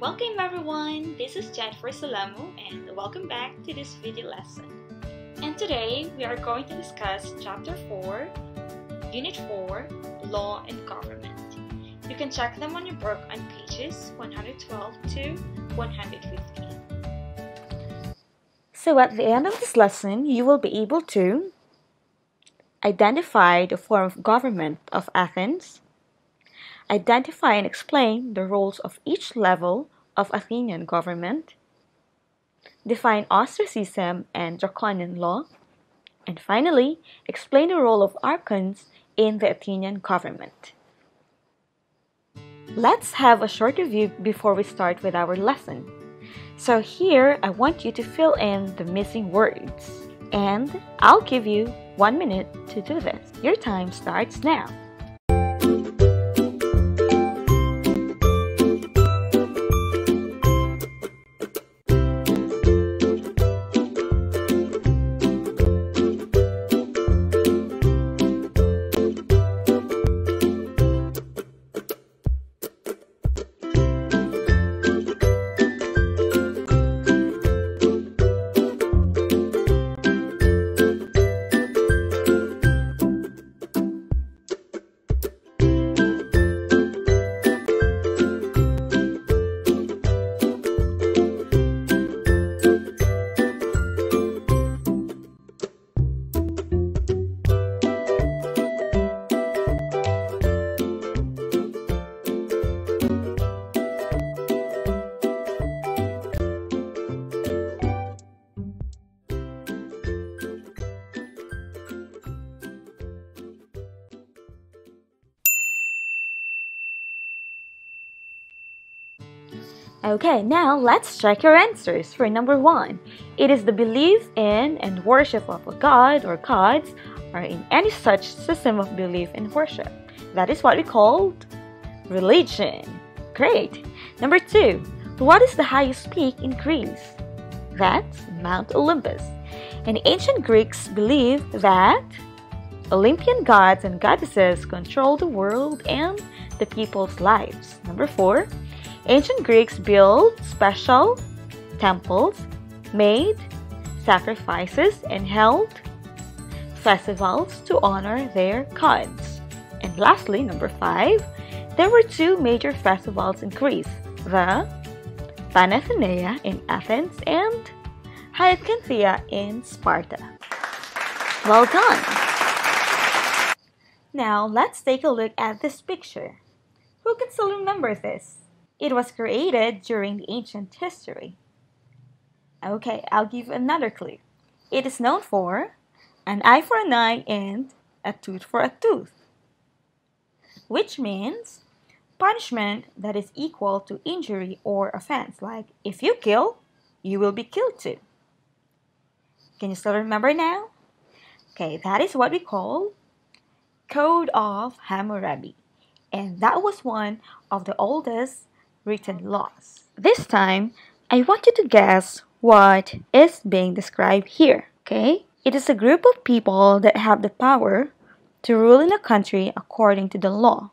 Welcome everyone, this is Jennyfer Solamo and welcome back to this video lesson. And today we are going to discuss Chapter 4, Unit 4, Law and Government. You can check them on your book on pages 112 to 115. So at the end of this lesson, you will be able to identify the form of government of Athens, identify and explain the roles of each level of Athenian government, define ostracism and draconian law, and finally, explain the role of archons in the Athenian government. Let's have a short review before we start with our lesson. So here, I want you to fill in the missing words, and I'll give you 1 minute to do this. Your time starts now. Okay, now let's check your answers. For number 1, it is the belief in and worship of a god or gods or in any such system of belief and worship. That is what we called religion. Great. Number 2, what is the highest peak in Greece? That's Mount Olympus. And ancient Greeks believed that Olympian gods and goddesses control the world and the people's lives. Number 4, ancient Greeks built special temples, made sacrifices, and held festivals to honor their gods. And lastly, number 5, there were 2 major festivals in Greece, the Panathenaea in Athens and Hyacinthia in Sparta. Well done! Now, let's take a look at this picture. Who can still remember this? It was created during the ancient history. Okay, I'll give another clue. It is known for an eye for an eye and a tooth for a tooth, which means punishment that is equal to injury or offense. Like, if you kill, you will be killed too. Can you still remember now? Okay, that is what we call Code of Hammurabi. And that was one of the oldest written laws. This time, I want you to guess what is being described here, okay? It is a group of people that have the power to rule in a country according to the law.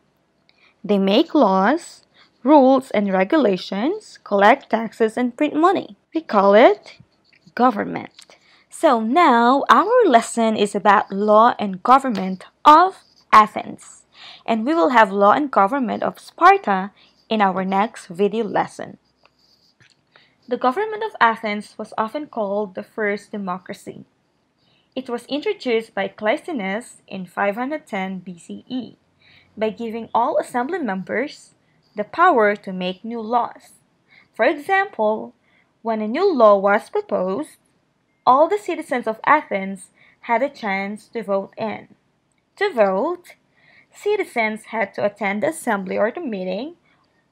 They make laws, rules, and regulations, collect taxes, and print money. We call it government. So now, our lesson is about law and government of Athens. And we will have law and government of Sparta in our next video lesson. The government of Athens was often called the first democracy. It was introduced by Cleisthenes in 510 BCE by giving all assembly members the power to make new laws. For example, when a new law was proposed, all the citizens of Athens had a chance to vote in. To vote, citizens had to attend the assembly or the meeting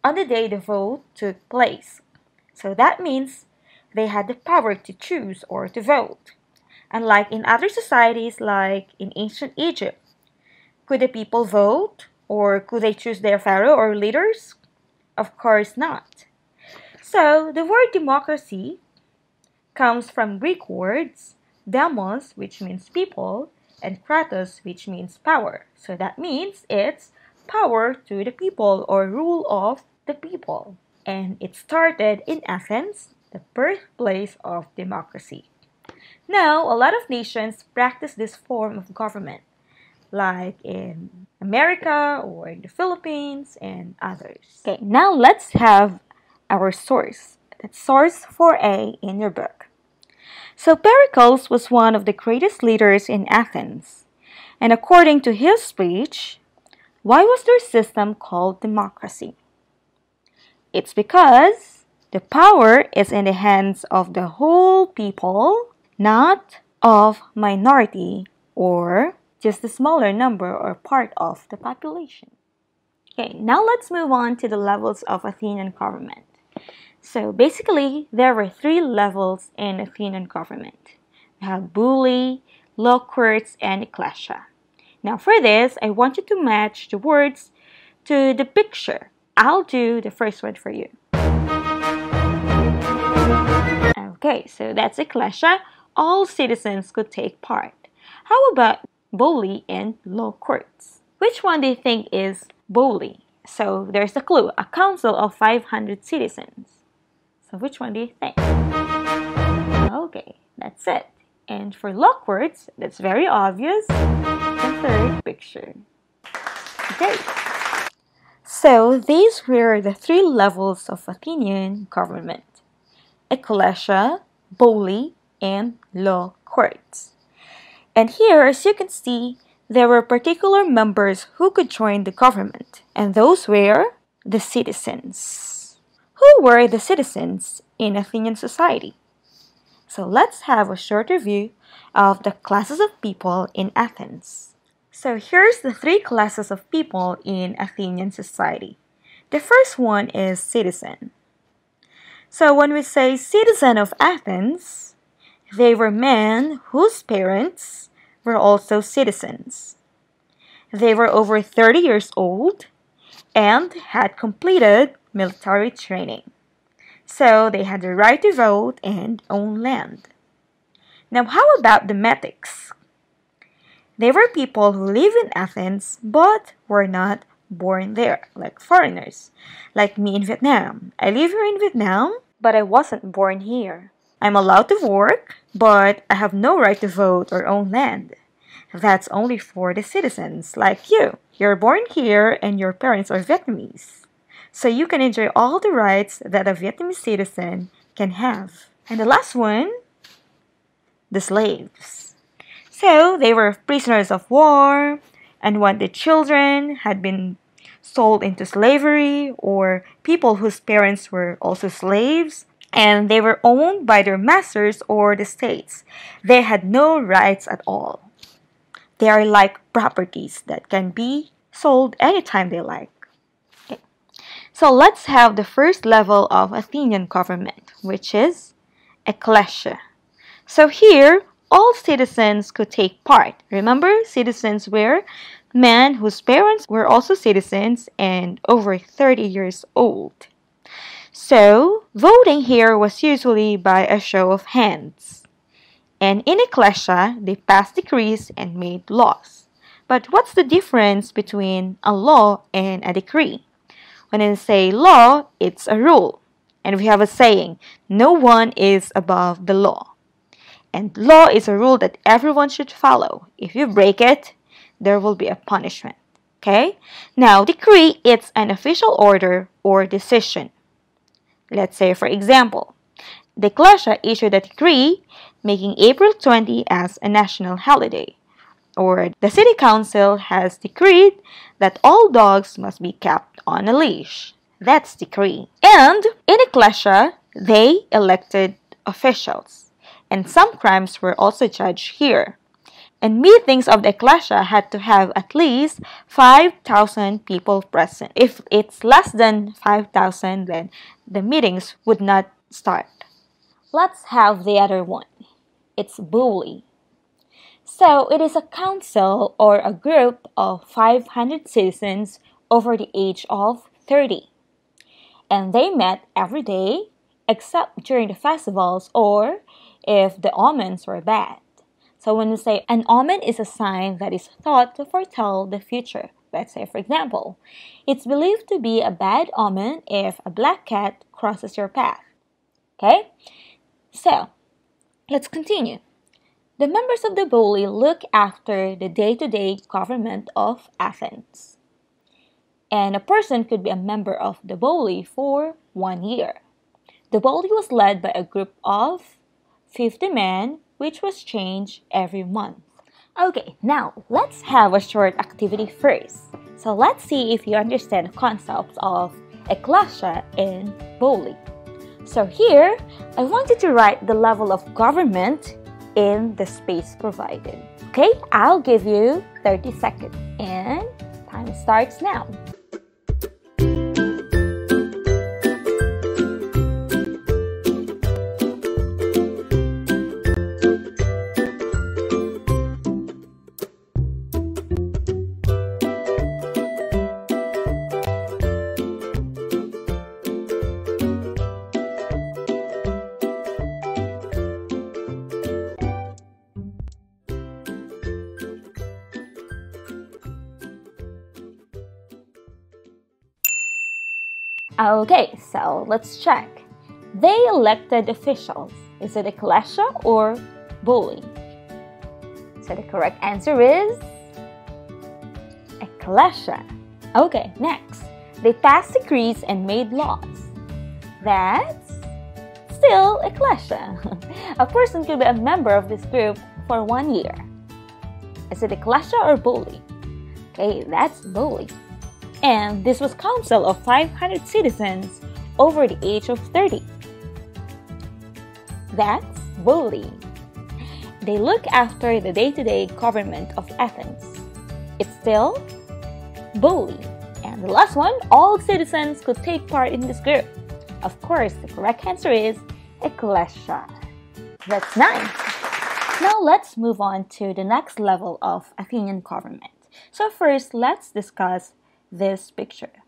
on the day the vote took place. So that means they had the power to choose or to vote. Unlike in other societies like in ancient Egypt, could the people vote or could they choose their pharaoh or leaders? Of course not. So the word democracy comes from Greek words demos, which means people, and kratos, which means power. So that means it's power to the people or rule of the people. and it started in Athens, the birthplace of democracy. Now, a lot of nations practice this form of government, like in America or in the Philippines and others. Okay, now let's have our source. That's source 4A in your book. So Pericles was one of the greatest leaders in Athens. And according to his speech, why was their system called democracy? It's because the power is in the hands of the whole people, not of minority or just the smaller number or part of the population. Okay, now let's move on to the levels of Athenian government. So basically, there were 3 levels in Athenian government. We have bully, law courts, and ecclesia. Now for this, I want you to match the words to the picture. I'll do the first word for you. Okay, so that's ecclesia. All citizens could take part. How about bully and law courts? Which one do you think is bully? So there's a clue, a council of 500 citizens. So which one do you think? Okay, that's it. And for law courts, that's very obvious. The third picture. Okay. So these were the 3 levels of Athenian government: ecclesia, bully, and law courts. And here, as you can see, there were particular members who could join the government, and those were the citizens. Who were the citizens in Athenian society? So let's have a short review of the classes of people in Athens. So here's the 3 classes of people in Athenian society. The first one is citizen. So when we say citizen of Athens, they were men whose parents were also citizens. They were over 30 years old and had completed military training. So they had the right to vote and own land. Now how about the metics? They were people who live in Athens but were not born there, like foreigners, like me in Vietnam. I live here in Vietnam, but I wasn't born here. I'm allowed to work, but I have no right to vote or own land. That's only for the citizens like you. You're born here and your parents are Vietnamese. So you can enjoy all the rights that a Vietnamese citizen can have. And the last one, the slaves. So they were prisoners of war, and when the children had been sold into slavery, or people whose parents were also slaves, and they were owned by their masters or the states, they had no rights at all. They are like properties that can be sold anytime they like. Okay. So let's have the first level of Athenian government, which is ecclesia. So here, all citizens could take part. Remember, citizens were men whose parents were also citizens and over 30 years old. So, voting here was usually by a show of hands. And in ecclesia, they passed decrees and made laws. But what's the difference between a law and a decree? When I say law, it's a rule. And we have a saying, no one is above the law. And law is a rule that everyone should follow. If you break it, there will be a punishment. Okay? Now, decree, it's an official order or decision. Let's say, for example, the ecclesia issued a decree making April 20 as a national holiday. Or the city council has decreed that all dogs must be kept on a leash. That's decree. And in ecclesia, they elected officials. And some crimes were also judged here. And meetings of the ecclesia had to have at least 5,000 people present. If it's less than 5,000, then the meetings would not start. Let's have the other one. It's bully. So it is a council or a group of 500 citizens over the age of 30. And they met every day except during the festivals or if the omens were bad. So when we say an omen is a sign that is thought to foretell the future, Let's say, for example, it's believed to be a bad omen if a black cat crosses your path. Okay? So, let's continue. The members of the bully look after the day-to-day government of Athens. And a person could be a member of the bully for 1 year. The bully was led by a group of 50 men, which was changed every month. Okay, now let's have a short activity first. So let's see if you understand the concepts of ecclesia and bully. So here, I want you to write the level of government in the space provided. Okay, I'll give you 30 seconds and time starts now. Okay, so let's check. They elected officials. Is it ecclesia or bully? So the correct answer is ecclesia. Okay, next. They passed decrees and made laws. That's still ecclesia. A person could be a member of this group for 1 year. Is it ecclesia or bully? Okay, that's bully. And this was council of 500 citizens over the age of 30. That's bully. They look after the day-to-day government of Athens. It's still bully. And the last one, all citizens could take part in this group. Of course, the correct answer is ecclesia. That's nice. Now let's move on to the next level of Athenian government. So first, let's discuss this picture.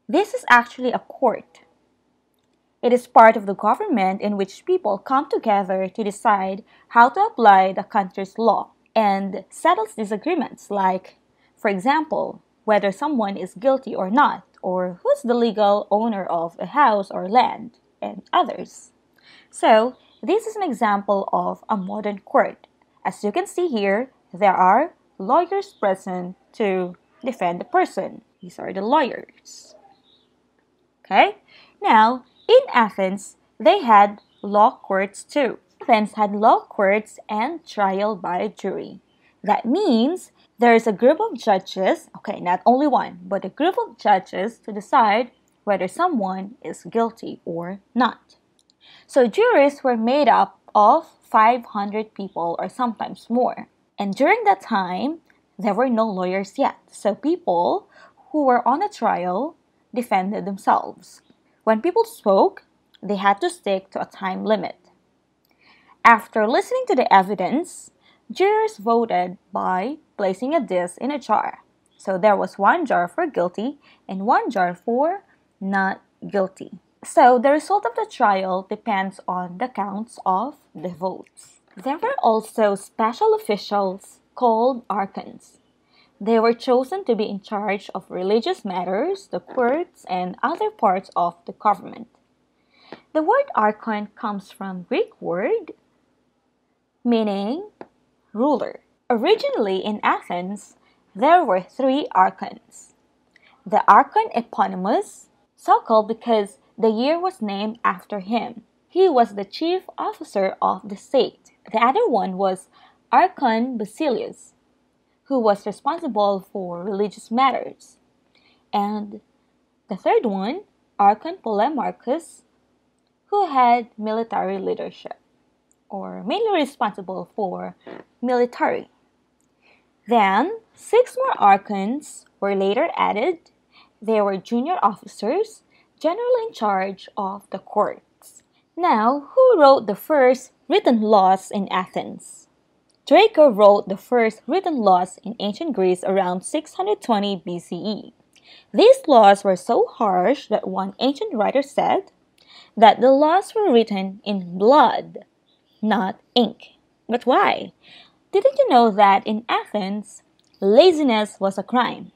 This is actually a court. It is part of the government in which people come together to decide how to apply the country's law and settles disagreements like, for example, whether someone is guilty or not, or who's the legal owner of a house or land, and others. So, this is an example of a modern court. As you can see here, there are lawyers present to defend the person. These are the lawyers. Okay? Now, in Athens, they had law courts too. Athens had law courts and trial by jury. That means there is a group of judges, okay, not only one, but a group of judges to decide whether someone is guilty or not. So juries were made up of 500 people or sometimes more. And during that time, there were no lawyers yet, so people who were on a trial defended themselves. When people spoke, they had to stick to a time limit. After listening to the evidence, jurors voted by placing a disc in a jar. So there was 1 jar for guilty and 1 jar for not guilty. So the result of the trial depends on the counts of the votes. There were also special officials called archons. They were chosen to be in charge of religious matters, the courts, and other parts of the government. The word archon comes from Greek word meaning ruler. Originally in Athens, there were 3 archons. The archon Eponymous, so called because the year was named after him. He was the chief officer of the state. The other one was Archon Basilius, who was responsible for religious matters. And the third one, Archon Polemarchus, who had military leadership, or mainly responsible for military. Then, 6 more archons were later added. They were junior officers, generally in charge of the courts. Now, who wrote the first written laws in Athens? Draco wrote the first written laws in ancient Greece around 620 BCE. These laws were so harsh that one ancient writer said that the laws were written in blood, not ink. But why? Didn't you know that in Athens, laziness was a crime.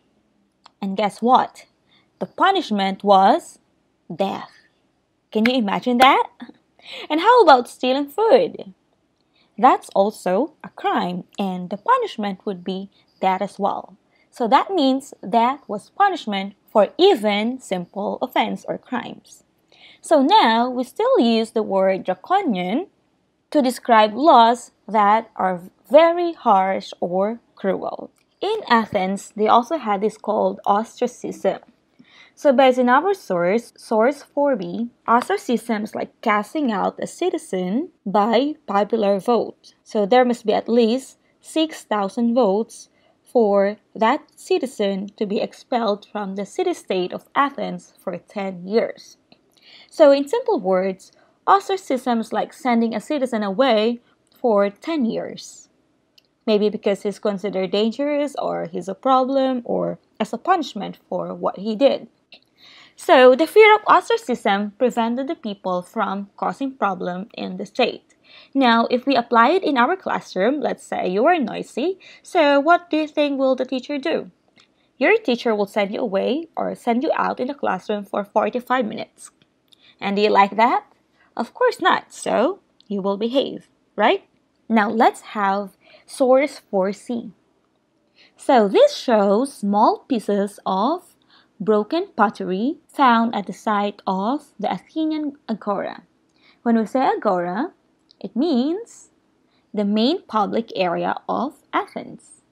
And guess what? The punishment was death. Can you imagine that? And how about stealing food? That's also a crime, and the punishment would be death as well. So that means that was punishment for even simple offense or crimes. So now we still use the word draconian to describe laws that are very harsh or cruel. In Athens, they also had this called ostracism. So based on our source 4b, ostracism is like casting out a citizen by popular vote. So there must be at least 6,000 votes for that citizen to be expelled from the city-state of Athens for 10 years. So in simple words, ostracism is like sending a citizen away for 10 years. Maybe because he's considered dangerous or he's a problem or as a punishment for what he did. So the fear of ostracism prevented the people from causing problems in the state. Now, if we apply it in our classroom, let's say you are noisy, so what do you think will the teacher do? Your teacher will send you away or send you out in the classroom for 45 minutes. And do you like that? Of course not, so you will behave, right? Now, let's have source 4c. So this shows small pieces of broken pottery found at the site of the Athenian agora. When we say agora, it means the main public area of Athens.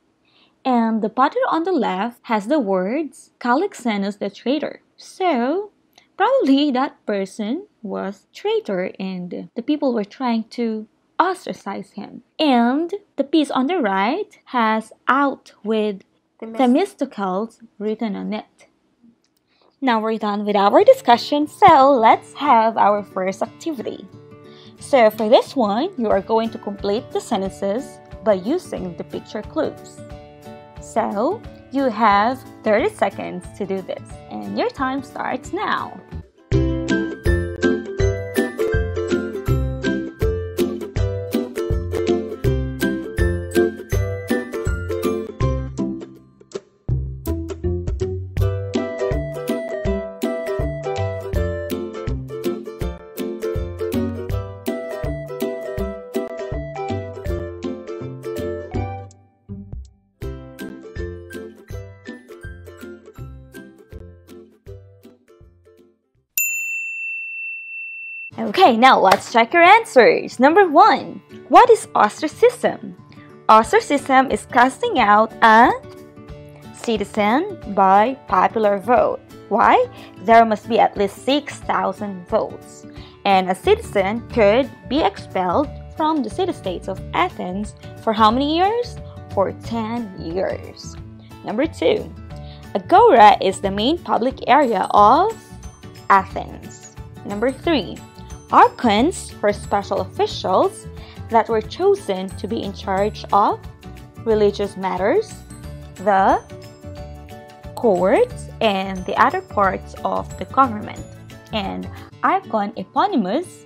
And the pottery on the left has the words Calixenus the traitor. So probably that person was traitor and the people were trying to ostracize him. And the piece on the right has out with Themistocles written on it. Now we're done with our discussion, so let's have our first activity. So for this one, you are going to complete the sentences by using the picture clues. So you have 30 seconds to do this, and your time starts now. Okay, now let's check your answers. Number 1. What is ostracism? Ostracism is casting out a citizen by popular vote. Why? There must be at least 6,000 votes. And a citizen could be expelled from the city-states of Athens for how many years? For 10 years. Number 2. Agora is the main public area of Athens. Number 3. Archons were special officials that were chosen to be in charge of religious matters, the courts, and the other parts of the government. And Archon Eponymous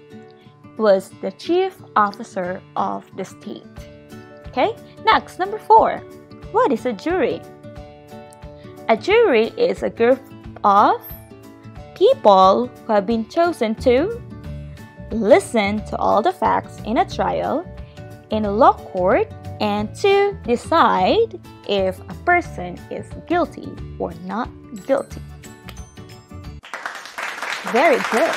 was the chief officer of the state. Okay, next, number 4. What is a jury? A jury is a group of people who have been chosen to listen to all the facts in a trial in a law court and to decide if a person is guilty or not guilty. Very good.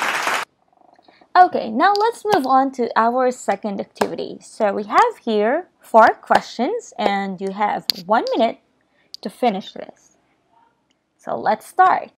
Okay, now let's move on to our second activity. So we have here 4 questions and you have 1 minute to finish this. So let's start.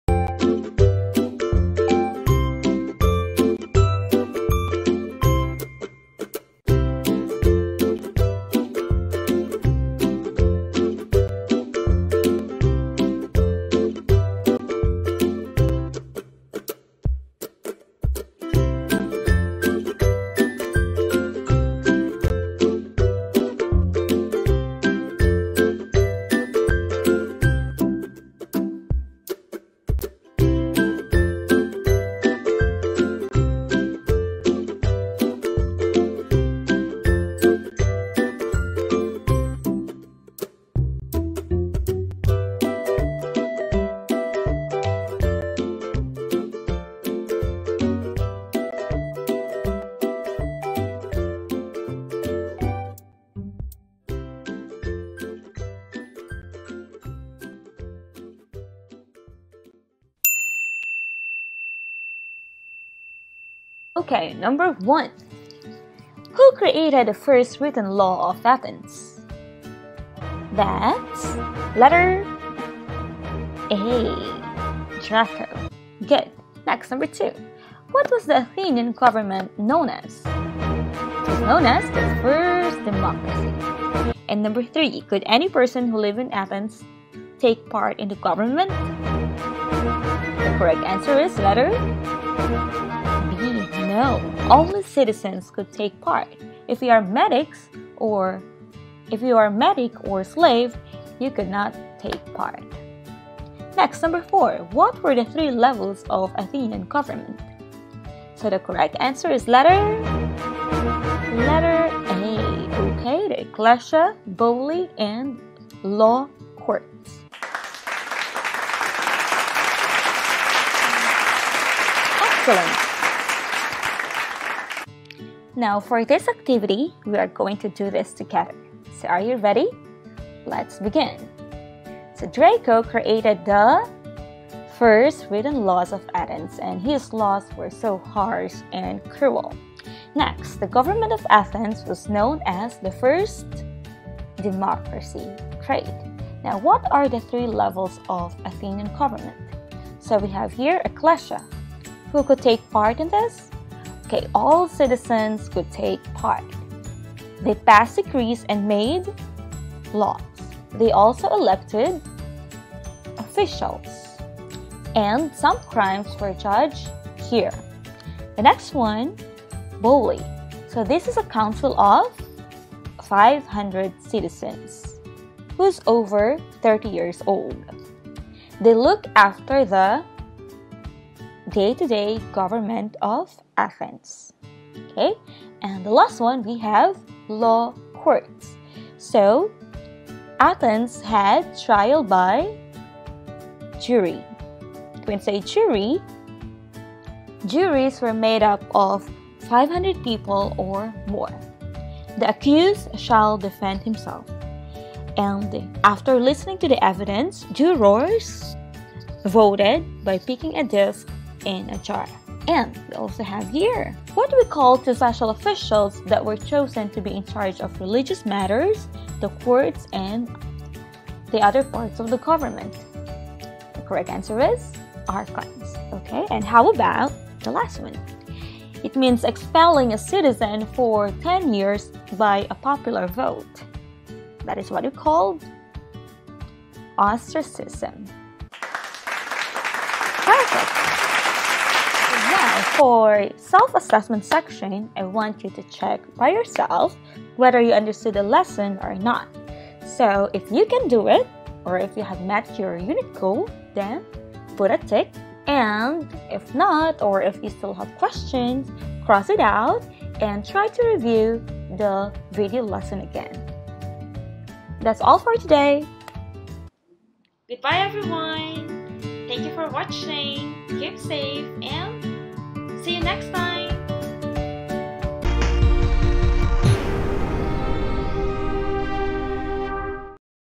Okay, number 1. Who created the first written law of Athens? That's letter A, Draco. Good. Next, number 2. What was the Athenian government known as? It was known as the first democracy. And number 3. Could any person who lived in Athens take part in the government? The correct answer is letter B. No. Only citizens could take part. If you are medic or slave, you could not take part. Next, number 4. What were the 3 levels of Athenian government? So the correct answer is letter A. Okay, the ecclesia, bolie, and law courts. Excellent. Now for this activity, we are going to do this together. So are you ready? Let's begin. So Draco created the first written laws of Athens, and his laws were so harsh and cruel. Next, the government of Athens was known as the first democracy. Great. Now, what are the 3 levels of Athenian government? So we have here ecclesia. Who could take part in this? Okay, all citizens could take part. They passed decrees and made laws. They also elected officials. And some crimes were judged here. The next one, bolie. So this is a council of 500 citizens who's over 30 years old. They look after the day-to-day government of Athens. Okay, and the last one we have law courts. So Athens had trial by jury. When say jury, juries were made up of 500 people or more. The accused shall defend himself. And after listening to the evidence, jurors voted by picking a disc in a jar. And we also have here what we call 2 special officials that were chosen to be in charge of religious matters, the courts, and the other parts of the government. The correct answer is archons. Okay, and how about the last one? It means expelling a citizen for 10 years by a popular vote. That is what we call ostracism. Perfect. Now, for self-assessment section, I want you to check by yourself whether you understood the lesson or not. So, if you can do it, or if you have met your unit goal, then put a tick. And if not, or if you still have questions, cross it out and try to review the video lesson again. That's all for today. Goodbye everyone. Thank you for watching. Keep safe and see you next time.